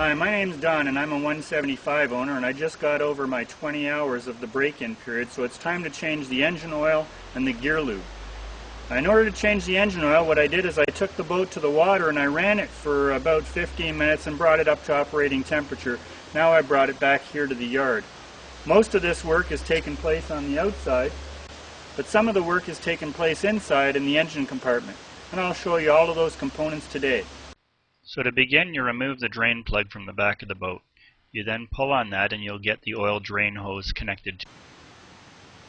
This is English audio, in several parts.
Hi, my name's Don and I'm a 175 owner, and I just got over my 20 hours of the break-in period, so it's time to change the engine oil and the gear lube. In order to change the engine oil, what I did is I took the boat to the water and I ran it for about 15 minutes and brought it up to operating temperature. Now I brought it back here to the yard. Most of this work is taking place on the outside, but some of the work is taking place inside in the engine compartment, and I'll show you all of those components today. So to begin, you remove the drain plug from the back of the boat. You then pull on that and you'll get the oil drain hose connected to it.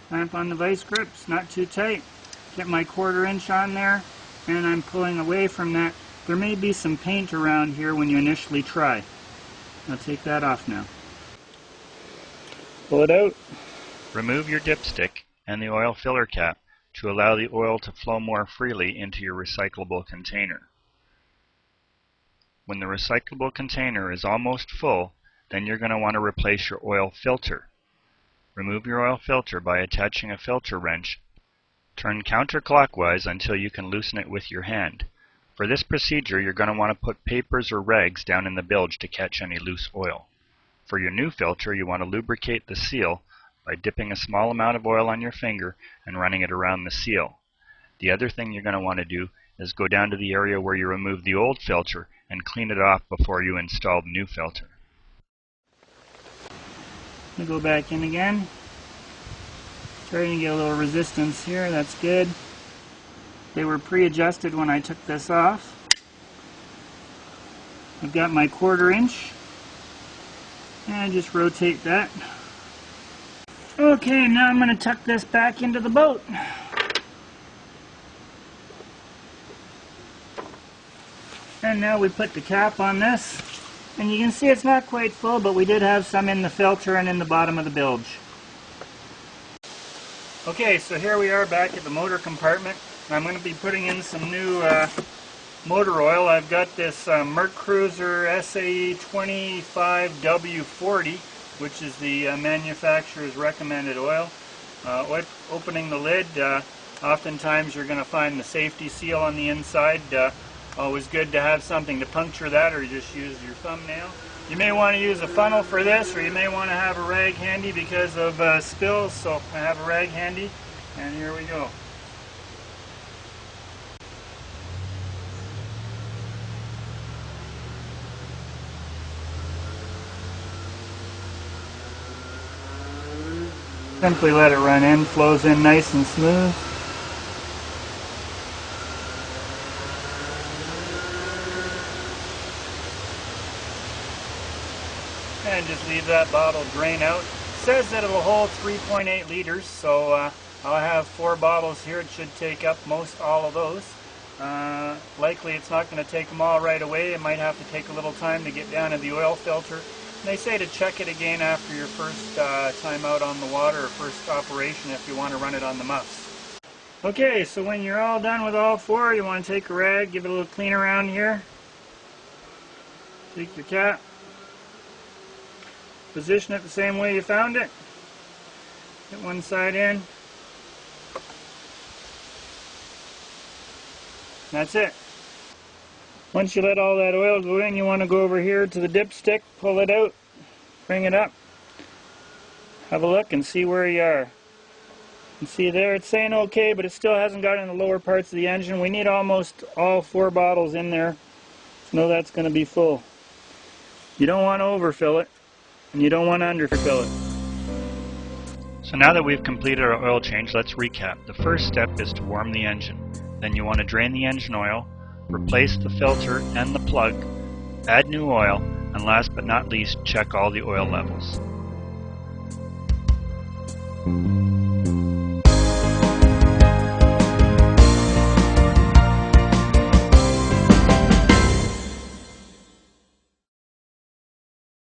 Clamp on the vice grips, not too tight. Get my 1/4 inch on there, and I'm pulling away from that. There may be some paint around here when you initially try. I'll take that off now. Pull it out. Remove your dipstick and the oil filler cap to allow the oil to flow more freely into your recyclable container. When the recyclable container is almost full, then you're going to want to replace your oil filter. Remove your oil filter by attaching a filter wrench. Turn counterclockwise until you can loosen it with your hand. For this procedure, you're going to want to put papers or rags down in the bilge to catch any loose oil. For your new filter, you want to lubricate the seal by dipping a small amount of oil on your finger and running it around the seal. The other thing you're going to want to do is go down to the area where you removed the old filter and clean it off before you install the new filter. I'll go back in again. Starting to get a little resistance here, that's good. They were pre-adjusted when I took this off. I've got my 1/4 inch, and I just rotate that. Okay, now I'm going to tuck this back into the boat. And now we put the cap on this, and you can see it's not quite full, but we did have some in the filter and in the bottom of the bilge. Okay, so here we are back at the motor compartment. I'm going to be putting in some new motor oil. I've got this MerCruiser SAE 25W40, which is the manufacturer's recommended oil. Opening the lid, oftentimes you're going to find the safety seal on the inside. Always good to have something to puncture that, or you just use your thumbnail. You may want to use a funnel for this, or you may want to have a rag handy because of spills, so I have a rag handy, and here we go. Simply let it run in, flows in nice and smooth. And just leave that bottle drain out. It says that it'll hold 3.8 liters, so I'll have 4 bottles here. It should take up most all of those. Likely it's not going to take them all right away. It might have to take a little time to get down to the oil filter. And they say to check it again after your first time out on the water, or first operation, if you want to run it on the muffs. Okay, so when you're all done with all 4, you want to take a rag, give it a little clean around here. Take your cap. Position it the same way you found it. Get one side in. That's it. Once you let all that oil go in, you want to go over here to the dipstick, pull it out, bring it up, have a look and see where you are. You see there, it's saying okay, but it still hasn't got in the lower parts of the engine. We need almost all 4 bottles in there to know that's going to be full. You don't want to overfill it, and you don't want to underfill it. So now that we've completed our oil change, let's recap. The first step is to warm the engine. Then you want to drain the engine oil, replace the filter and the plug, add new oil, and last but not least, check all the oil levels.